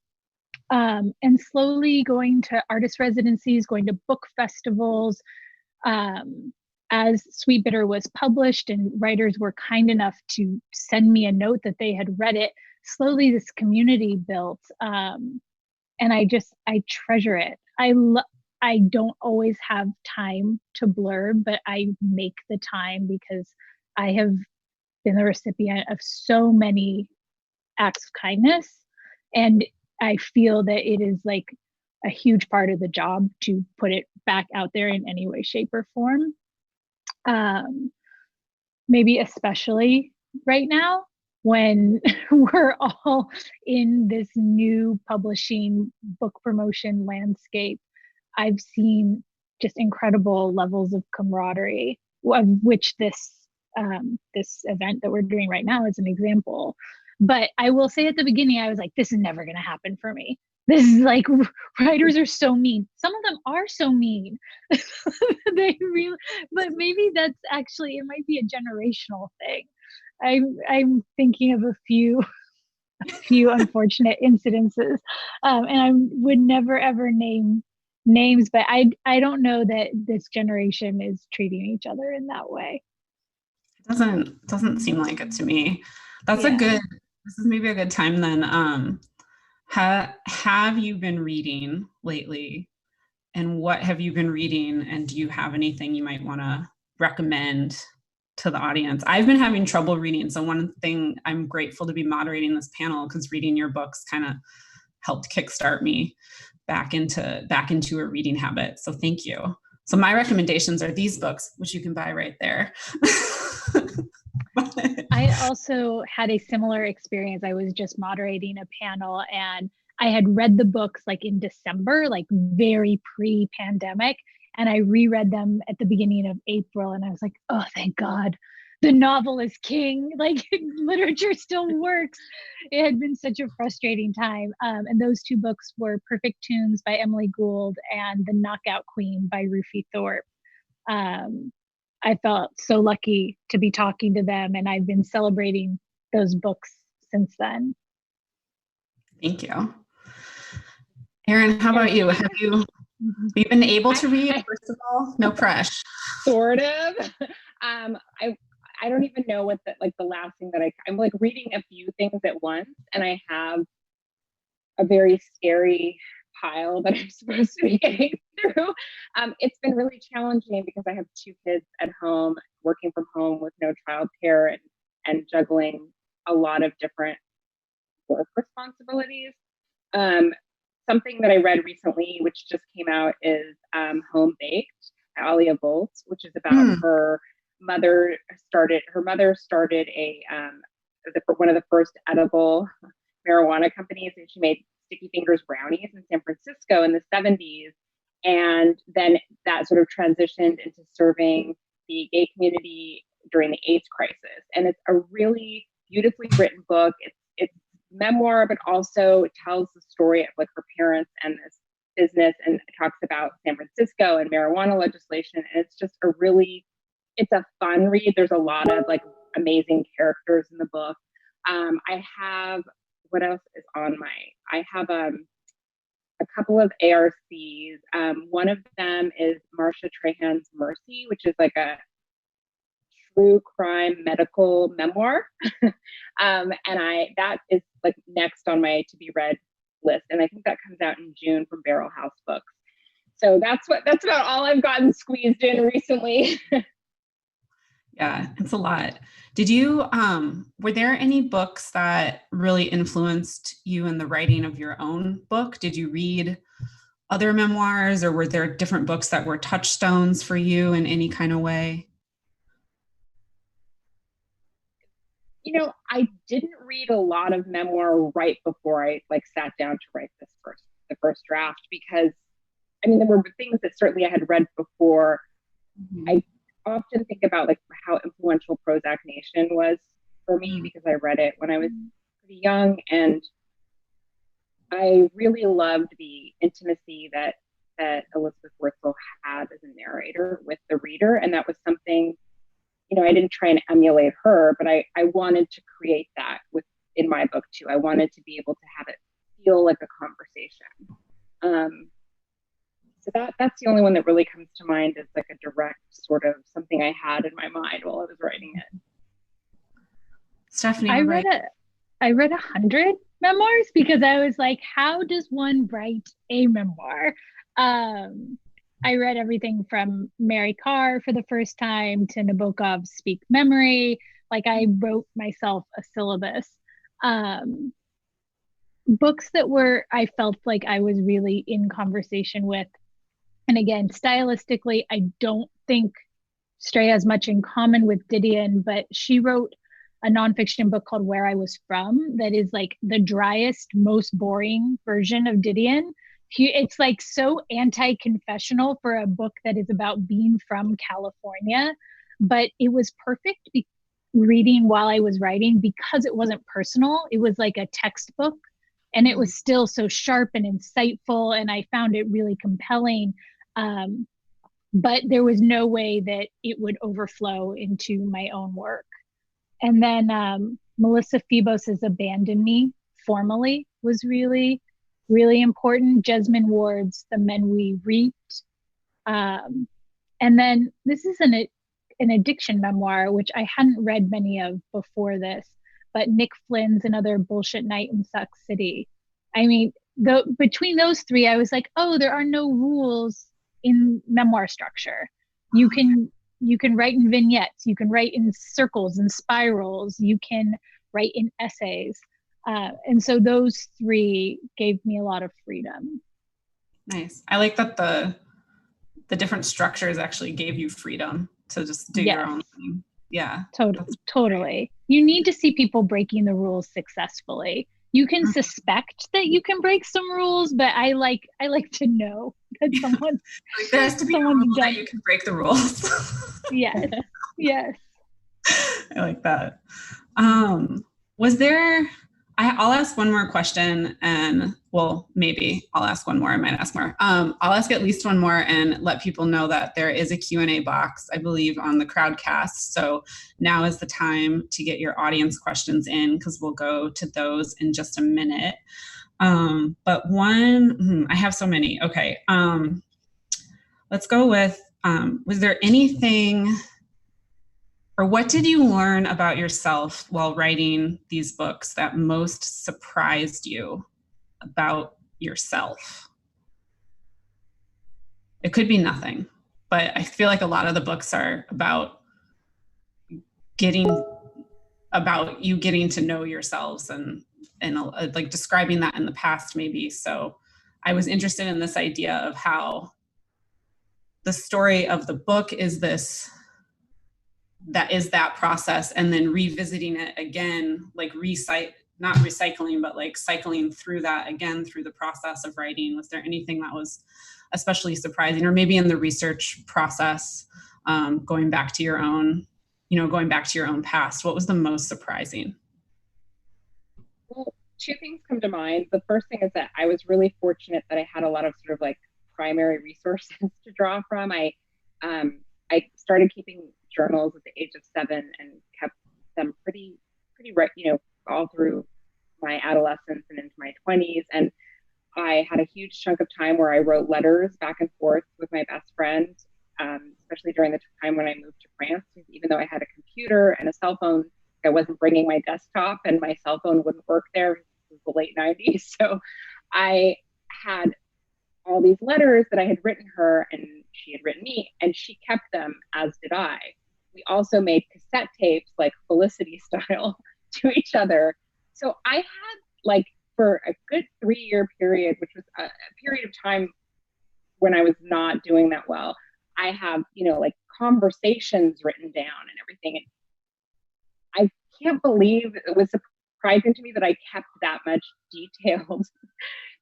And slowly going to artist residencies, going to book festivals. As Sweetbitter was published and writers were kind enough to send me a note that they had read it, slowly this community built. And I treasure it. I don't always have time to blurb, but I make the time because I have been the recipient of so many acts of kindness. And I feel that it is like a huge part of the job to put it back out there in any way, shape, or form. Maybe especially right now when we're all in this new publishing book promotion landscape. I've seen just incredible levels of camaraderie, of which this event that we're doing right now is an example. But I will say at the beginning, I was like, this is never going to happen for me. This is like, writers are so mean. Some of them are so mean. They really, but maybe that's actually, it might be a generational thing. I'm thinking of a few unfortunate incidences, and I would never ever name names, but I don't know that this generation is treating each other in that way. It doesn't seem like it to me. This is maybe a good time then. Have you been reading lately, and what have you been reading, and do you have anything you might want to recommend to the audience? I've been having trouble reading, so one thing, I'm grateful to be moderating this panel because reading your books kind of helped kickstart me back into a reading habit. So thank you. So my recommendations are these books, which you can buy right there. I also had a similar experience. I was just moderating a panel and I had read the books like in December, like very pre-pandemic. And I reread them at the beginning of April. And I was like, oh, thank God. The novel is king. Like literature still works. It had been such a frustrating time. And those two books were Perfect Tunes by Emily Gould and The Knockout Queen by Rufi Thorpe. I felt so lucky to be talking to them, and I've been celebrating those books since then. Thank you. Erin, how about you? Have you been able to read, first of all? No pressure. Sort of. I don't even know what the last thing that I'm like reading a few things at once, and I have a very scary pile that I'm supposed to be getting through. It's been really challenging because I have two kids at home, working from home with no childcare and juggling a lot of different work responsibilities. Something that I read recently, which just came out, is Home Baked, Alia Volt, which is about her mother started one of the first edible marijuana companies, and she made Sticky Fingers brownies in San Francisco in the 70s. And then that sort of transitioned into serving the gay community during the AIDS crisis. And it's a really beautifully written book. It's memoir, but also tells the story of like her parents and this business, and talks about San Francisco and marijuana legislation. And it's just it's a fun read. There's a lot of like amazing characters in the book. I have, what else is on I have a couple of ARCs. One of them is Marcia Trahan's Mercy, which is like a true crime medical memoir. And that is like next on my to be read list. And I think that comes out in June from Barrel House Books. So that's about all I've gotten squeezed in recently. Yeah, it's a lot. Did you, were there any books that really influenced you in the writing of your own book? Did you read other memoirs, or were there different books that were touchstones for you in any kind of way? You know, I didn't read a lot of memoir right before I like sat down to write the first draft, because I mean, there were things that certainly I had read before. Mm-hmm. I often think about like how influential Prozac Nation was for me, because I read it when I was pretty young, and I really loved the intimacy that Elizabeth Wurtzel had as a narrator with the reader. And that was something, you know, I didn't try and emulate her, but I wanted to create that in my book too. I wanted to be able to have it feel like a conversation. So that's the only one that really comes to mind as like a direct sort of something I had in my mind while I was writing it. Stephanie, I read 100 memoirs because I was like, how does one write a memoir? I read everything from Mary Khar for the first time to Nabokov's Speak Memory. Like, I wrote myself a syllabus. Books that I felt like I was really in conversation with. And again, stylistically, I don't think Stray has much in common with Didion, but she wrote a nonfiction book called Where I Was From that is like the driest, most boring version of Didion. It's like so anti-confessional for a book that is about being from California, but it was perfect reading while I was writing because it wasn't personal. It was like a textbook, and it was still so sharp and insightful, and I found it really compelling. But there was no way that it would overflow into my own work. And then Melissa Phoebos's Abandon Me formally was really, really important. Jesmyn Ward's The Men We Reaped. And then this is an addiction memoir, which I hadn't read many of before this, but Nick Flynn's Another Bullshit Night in Suck City. I mean, between those three, I was like, oh, there are no rules in memoir structure. You can write in vignettes, you can write in circles and spirals, you can write in essays. And so those three gave me a lot of freedom. Nice. I like that the different structures actually gave you freedom to just do your own thing. Yeah. Totally. You need to see people breaking the rules successfully. You can suspect that you can break some rules, but I like to know that someone there has to be a rule that you can break the rules. Yes. I like that. Was there? I'll ask one more question, and well, maybe I'll ask one more. I might ask more. I'll ask at least one more and let people know that there is a Q&A box, I believe, on the Crowdcast. So now is the time to get your audience questions in, because we'll go to those in just a minute. But I have so many. Okay. Let's go with, was there anything, or what did you learn about yourself while writing these books that most surprised you about yourself? It could be nothing, but I feel like a lot of the books are about you getting to know yourselves and like describing that in the past maybe. So I was interested in this idea of how the story of the book is that process, and then revisiting it again, like not recycling, but like cycling through that again through the process of writing. Was there anything that was especially surprising, or maybe in the research process, going back to your own past? What was the most surprising? Well, two things come to mind. The first thing is that I was really fortunate that I had a lot of sort of like primary resources to draw from. I started keeping journals at the age of 7 and kept them pretty all through my adolescence and into my 20s. And I had a huge chunk of time where I wrote letters back and forth with my best friend, especially during the time when I moved to France. Even though I had a computer and a cell phone, I wasn't bringing my desktop, and my cell phone wouldn't work there. It was the late 90s. So I had all these letters that I had written her and she had written me, and she kept them, as did I. We also made cassette tapes, like Felicity style, to each other. So I had, like, for a good 3-year period, which was a period of time when I was not doing that well, I have, like conversations written down and everything. And I can't believe it was surprising to me that I kept that much detailed,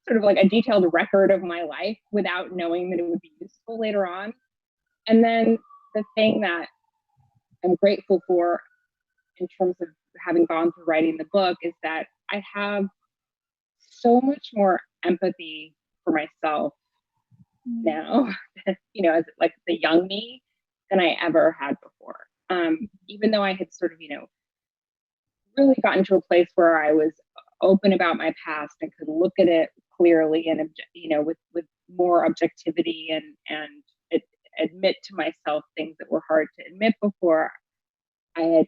sort of like a detailed record of my life without knowing that it would be useful later on. And then the thing that I'm grateful for in terms of having gone through writing the book is that I have so much more empathy for myself now, as like the young me than I ever had before. Even though I had sort of, really gotten to a place where I was open about my past and could look at it clearly and, with more objectivity and admit to myself things that were hard to admit before. I had,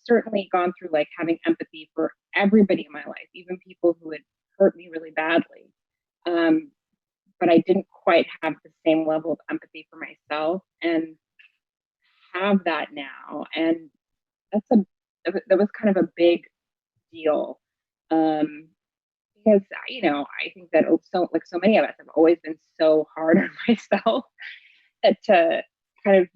certainly gone through like having empathy for everybody in my life, even people who had hurt me really badly. But I didn't quite have the same level of empathy for myself, and have that now. And that was kind of a big deal. Because, I think that so many of us have always been so hard on myself that to kind of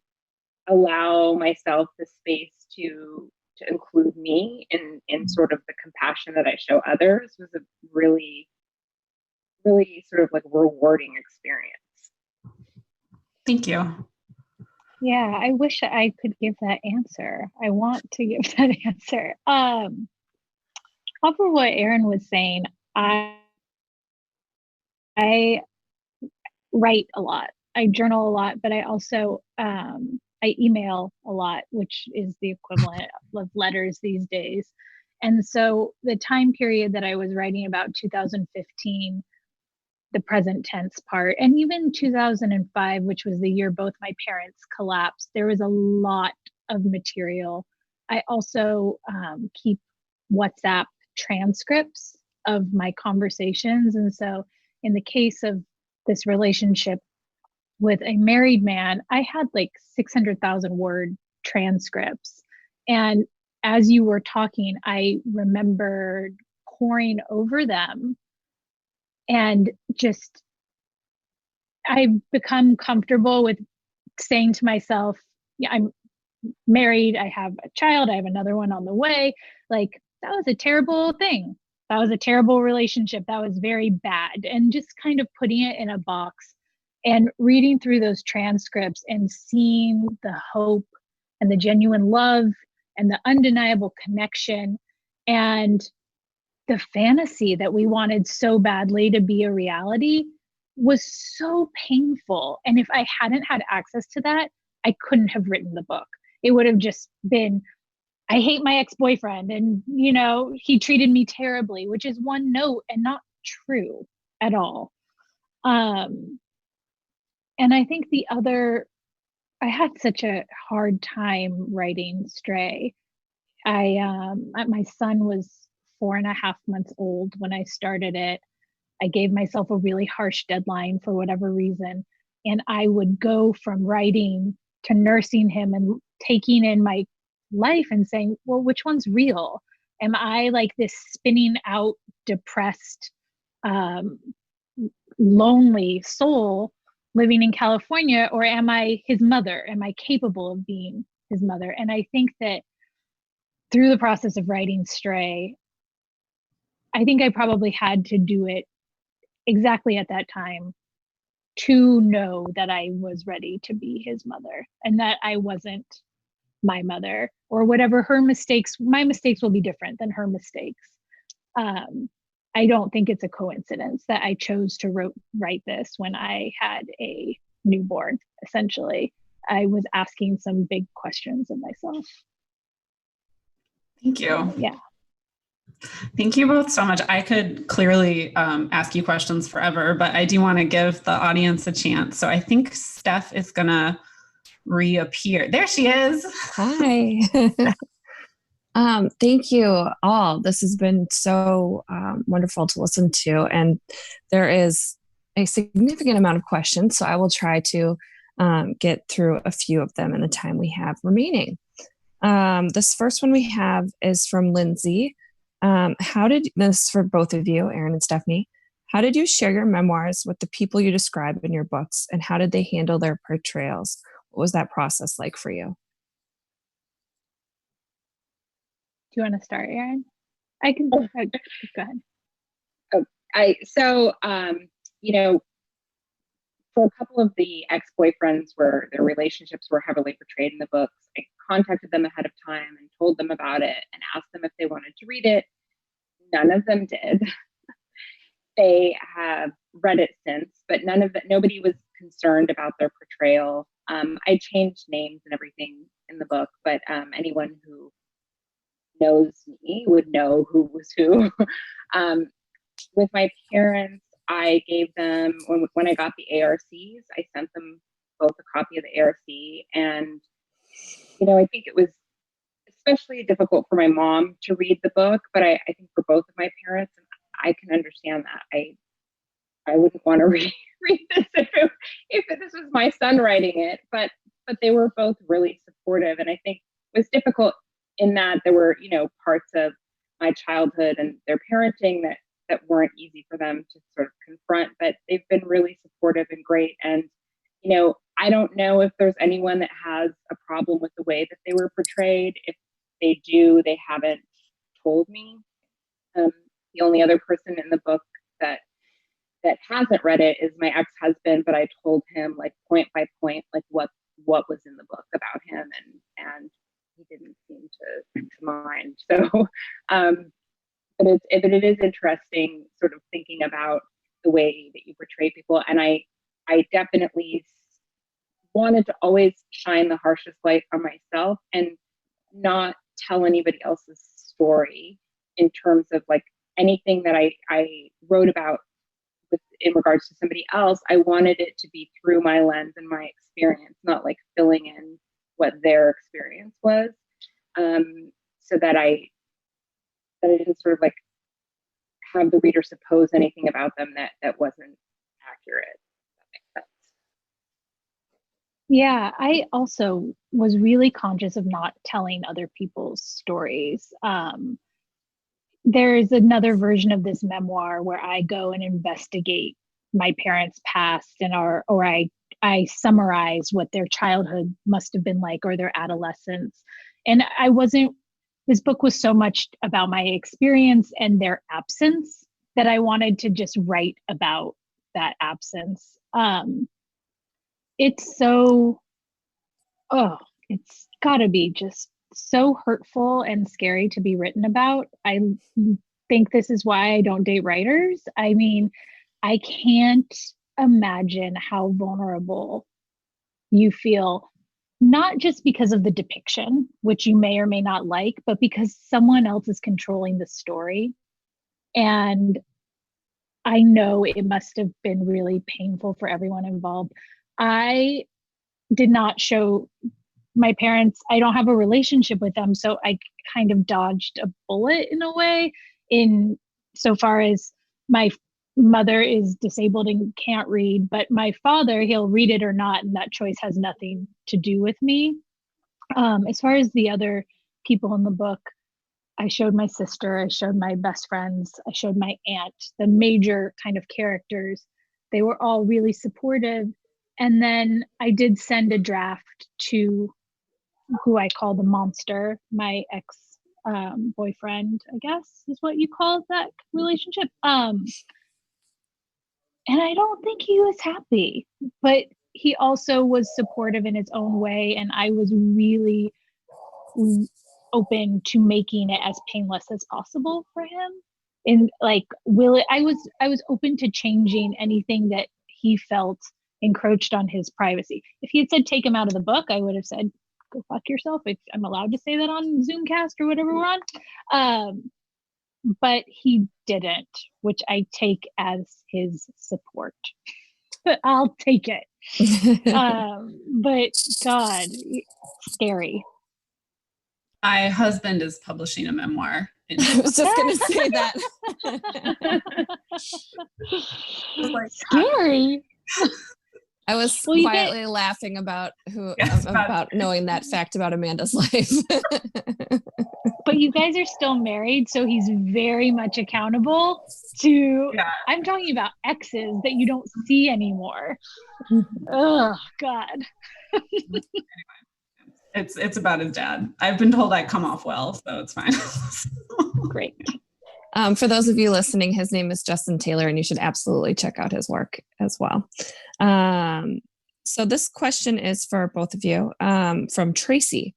allow myself the space to include me in sort of the compassion that I show others was a really, really sort of like rewarding experience. Thank you. Yeah, I wish I could give that answer. I want to give that answer. Off of what Erin was saying, I write a lot. I journal a lot, but I also I email a lot, which is the equivalent of letters these days. And so the time period that I was writing about, 2015, the present tense part, and even 2005, which was the year both my parents collapsed, there was a lot of material. I also keep WhatsApp transcripts of my conversations. And so in the case of this relationship with a married man, I had like 600,000 word transcripts. And as you were talking, I remembered poring over them and just, I've become comfortable with saying to myself, yeah, I'm married, I have a child, I have another one on the way. Like, that was a terrible thing. That was a terrible relationship. That was very bad. And just kind of putting it in a box and reading through those transcripts and seeing the hope and the genuine love and the undeniable connection and the fantasy that we wanted so badly to be a reality was so painful. And if I hadn't had access to that, I couldn't have written the book. It would have just been, I hate my ex-boyfriend and, he treated me terribly, which is one note and not true at all. And I think I had such a hard time writing Stray. My son was 4.5 months old when I started it. I gave myself a really harsh deadline for whatever reason. And I would go from writing to nursing him and taking in my life and saying, well, which one's real? Am I like this spinning out, depressed, lonely soul living in California, or am I his mother? Am I capable of being his mother? And I think that through the process of writing Stray, I think I probably had to do it exactly at that time to know that I was ready to be his mother and that I wasn't my mother or whatever her mistakes. My mistakes will be different than her mistakes. I don't think it's a coincidence that I chose to write this when I had a newborn. Essentially, I was asking some big questions of myself. Thank you. Yeah. Thank you both so much. I could clearly ask you questions forever, but I do want to give the audience a chance. So I think Steph is going to reappear. There she is. Hi. Thank you all. This has been so wonderful to listen to. And there is a significant amount of questions, so I will try to get through a few of them in the time we have remaining. This first one we have is from Lindsay. This is for both of you, Erin and Stephanie, how did you share your memoirs with the people you describe in your books, and how did they handle their portrayals? What was that process like for you? Do you want to start, Erin? I can go ahead. For a couple of the ex-boyfriends where their relationships were heavily portrayed in the books, I contacted them ahead of time and told them about it and asked them if they wanted to read it. None of them did. They have read it since, but nobody was concerned about their portrayal. I changed names and everything in the book, but anyone who knows me would know who was who. With my parents, I gave them, when I got the ARCs, I sent them both a copy of the ARC. And, I think it was especially difficult for my mom to read the book, but I think for both of my parents, I can understand that. I wouldn't want to read this if this was my son writing it, but they were both really supportive. And I think it was difficult in that there were, parts of my childhood and their parenting that weren't easy for them to sort of confront, but they've been really supportive and great. And, I don't know if there's anyone that has a problem with the way that they were portrayed. If they do, they haven't told me. The only other person in the book that hasn't read it is my ex-husband, but I told him like point by point, like what was in the book about him, and he didn't seem to mind. So, but it is interesting sort of thinking about the way that you portray people. And I definitely wanted to always shine the harshest light on myself and not tell anybody else's story in terms of like anything that I wrote about in regards to somebody else. I wanted it to be through my lens and my experience, not like filling in what their experience was, so that I didn't sort of like have the reader suppose anything about them that wasn't accurate. That makes sense. Yeah, I also was really conscious of not telling other people's stories. There's another version of this memoir where I go and investigate my parents' past or I summarize what their childhood must have been like or their adolescence. And this book was so much about my experience and their absence that I wanted to just write about that absence. It's gotta be just so hurtful and scary to be written about. I think this is why I don't date writers. I mean, I can't imagine how vulnerable you feel, not just because of the depiction, which you may or may not like, but because someone else is controlling the story. And I know it must have been really painful for everyone involved. I did not show my parents, I don't have a relationship with them, so I kind of dodged a bullet in a way, in so far as my mother is disabled and can't read, but my father, he'll read it or not, and that choice has nothing to do with me. As far as the other people in the book, I showed my sister, I showed my best friends, I showed my aunt, the major kind of characters. They were all really supportive. And then I did send a draft to who I call the monster, my ex boyfriend, I guess is what you call that relationship. And I don't think he was happy, but he also was supportive in his own way. And I was really open to making it as painless as possible for him. in like, I was open to changing anything that he felt encroached on his privacy. If he had said take him out of the book, I would have said go fuck yourself. If I'm allowed to say that on Zoomcast or whatever we're on. But he didn't, which I take as his support. I'll take it. But God, scary. My husband is publishing a memoir. I was just going to say that. Scary. I was quietly laughing about about knowing that fact about Amanda's life. But you guys are still married, so he's very much accountable to. Yeah. I'm talking about exes that you don't see anymore. Oh God. It's about his dad. I've been told I come off well, so it's fine. Great. For those of you listening, his name is Justin Taylor, and you should absolutely check out his work as well. So this question is for both of you, from Tracy.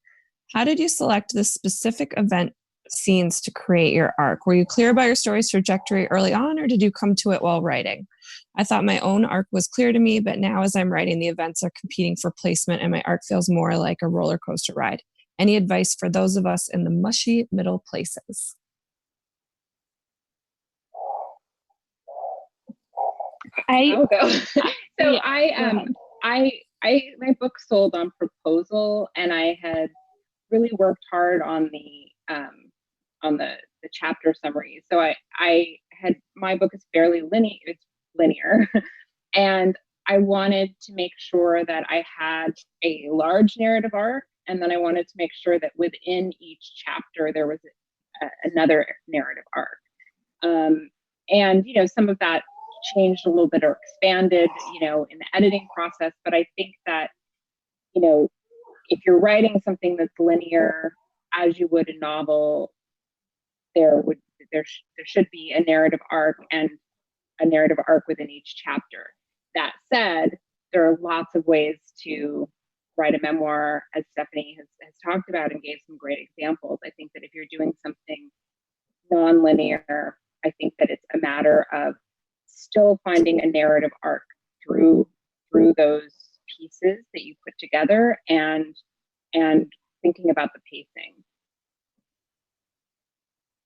How did you select the specific event scenes to create your arc? Were you clear about your story's trajectory early on, or did you come to it while writing? I thought my own arc was clear to me, but now as I'm writing, the events are competing for placement and my arc feels more like a roller coaster ride. Any advice for those of us in the mushy middle places? I'll go. So my book sold on proposal, and I had really worked hard on the chapter summary. So I had, my book is fairly linear. It's linear, and I wanted to make sure that I had a large narrative arc, and then I wanted to make sure that within each chapter there was another narrative arc. And some of that changed a little bit or expanded, in the editing process. But I think that, if you're writing something that's linear, as you would a novel, there should be a narrative arc and a narrative arc within each chapter. That said, there are lots of ways to write a memoir, as Stephanie has talked about and gave some great examples. I think that if you're doing something non-linear, I think that it's a matter of still finding a narrative arc through those pieces that you put together and thinking about the pacing.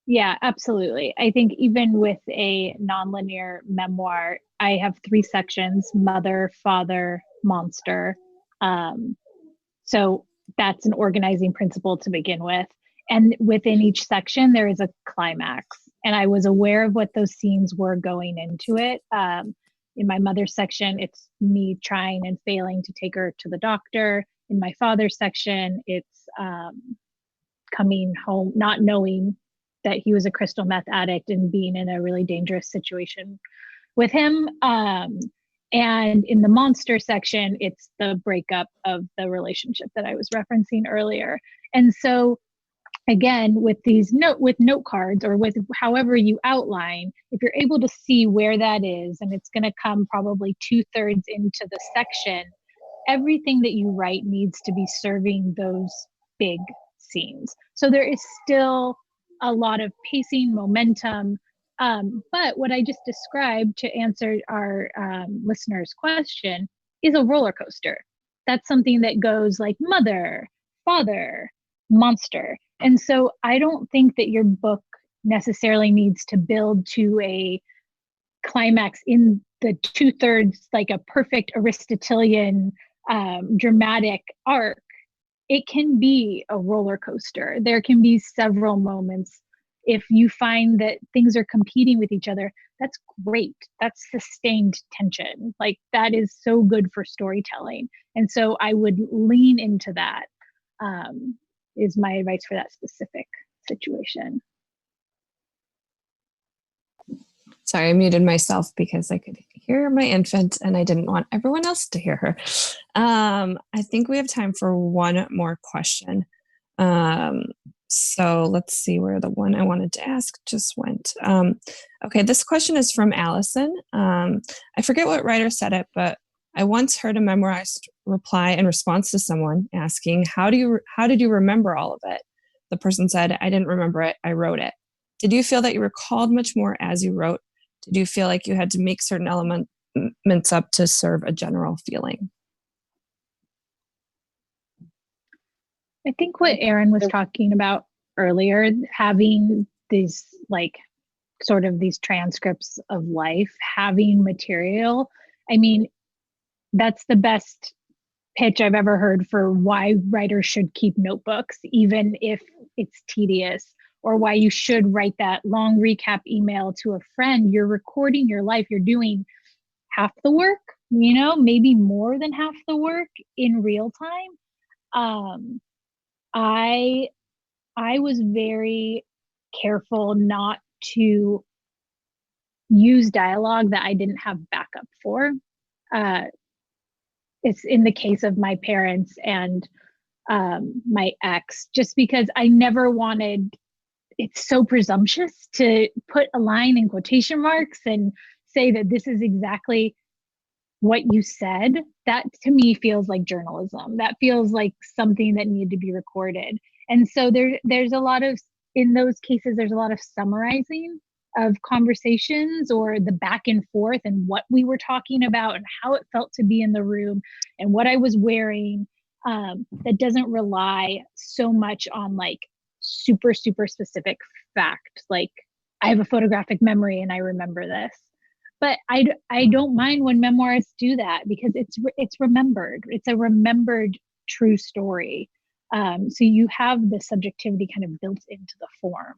Yeah, absolutely. I think even with a nonlinear memoir, I have 3 sections: mother, father, monster. So that's an organizing principle to begin with. And within each section, there is a climax. And I was aware of what those scenes were going into it. In my mother's section, it's me trying and failing to take her to the doctor. In my father's section, it's coming home, not knowing that he was a crystal meth addict and being in a really dangerous situation with him. And in the monster section, it's the breakup of the relationship that I was referencing earlier. And so again, with these note cards, or with however you outline, if you're able to see where that is, and it's going to come probably 2/3 into the section, everything that you write needs to be serving those big scenes. So there is still a lot of pacing, momentum. But what I just described, to answer our listener's question, is a roller coaster. That's something that goes like mother, father, monster. And so I don't think that your book necessarily needs to build to a climax in the 2/3, like a perfect Aristotelian dramatic arc. It can be a roller coaster. There can be several moments. If you find that things are competing with each other, that's great. That's sustained tension. Like, that is so good for storytelling. And so I would lean into that, is my advice for that specific situation. Sorry, I muted myself because I could hear my infant and I didn't want everyone else to hear her. I think we have time for one more question. So let's see where the one I wanted to ask just went. Okay, this question is from Allison. I forget what writer said it, but I once heard a memorized reply in response to someone asking, how did you remember all of it? The person said, I didn't remember it, I wrote it. Did you feel that you recalled much more as you wrote? Did you feel like you had to make certain elements up to serve a general feeling? I think what Erin was talking about earlier, having these like sort of these transcripts of life, having material, I mean, that's the best pitch I've ever heard for why writers should keep notebooks, even if it's tedious, or why you should write that long recap email to a friend. You're recording your life. You're doing half the work, you know, maybe more than half the work in real time. I was very careful not to use dialogue that I didn't have backup for. It's in the case of my parents and my ex, just because I never wanted, it's so presumptuous to put a line in quotation marks and say that this is exactly what you said. That to me feels like journalism. That feels like something that needed to be recorded. And so there's a lot of, in those cases, there's a lot of summarizing of conversations or the back and forth and what we were talking about and how it felt to be in the room and what I was wearing, that doesn't rely so much on like super specific fact. Like I have a photographic memory and I remember this. But I don't mind when memoirs do that because it's remembered. It's a remembered true story. So you have the subjectivity kind of built into the form.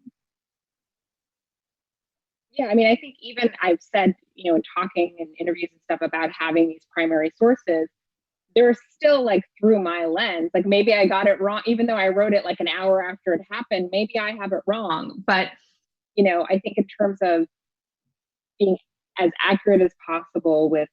Yeah, I mean, I think even I've said, you know, in talking in interviews and stuff about having these primary sources, they're still like through my lens. Like maybe I got it wrong, even though I wrote it like an hour after it happened, maybe I have it wrong. But, you know, I think in terms of being as accurate as possible with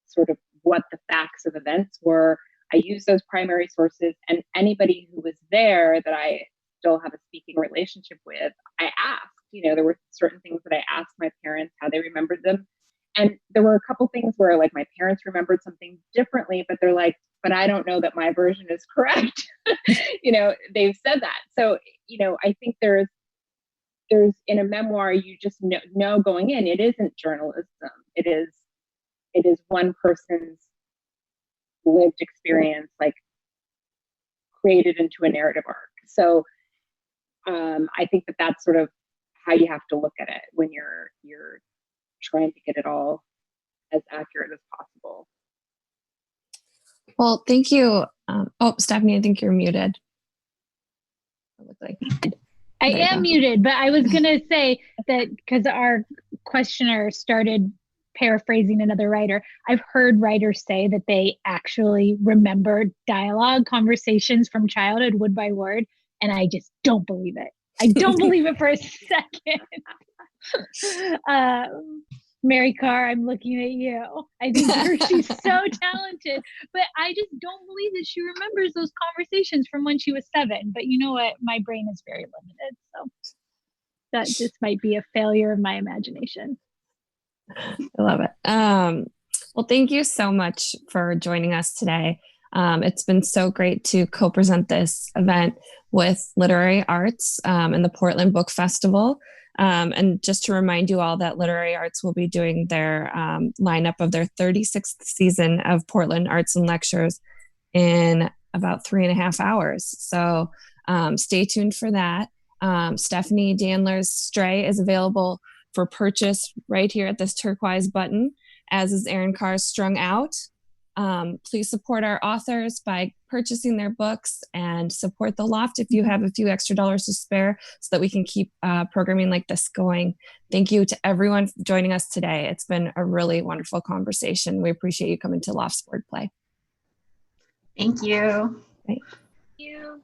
sort of what the facts of events were, I use those primary sources, and anybody who was there that I still have a speaking relationship with, I asked. You know, there were certain things that I asked my parents how they remembered them. And there were a couple things where like my parents remembered something differently, but they're like, but I don't know that my version is correct. You know, they've said that. So, you know, I think there's in a memoir, you just know going in, it isn't journalism. It is one person's lived experience, like created into a narrative arc. So I think that that's sort of how you have to look at it when you're trying to get it all as accurate as possible. Well, thank you. Stephanie, I think you're muted. I am muted, but I was going to say that because our questioner started paraphrasing another writer, I've heard writers say that they actually remembered dialogue conversations from childhood word by word, and I just don't believe it. I don't believe it for a second. Mary Khar, I'm looking at you. I think she's so talented, but I just don't believe that she remembers those conversations from when she was 7. But you know what? My brain is very limited, so that just might be a failure of my imagination. I love it. Well, thank you so much for joining us today. It's been so great to co-present this event with Literary Arts and the Portland Book Festival. And just to remind you all that Literary Arts will be doing their lineup of their 36th season of Portland Arts and Lectures in about 3.5 hours. So stay tuned for that. Stephanie Danler's Stray is available for purchase right here at this turquoise button, as is Erin Khar's Strung Out. Please support our authors by purchasing their books and support the Loft if you have a few extra dollars to spare so that we can keep programming like this going. Thank you to everyone for joining us today. It's been a really wonderful conversation. We appreciate you coming to Loft's Wordplay. Thank you. Thank you.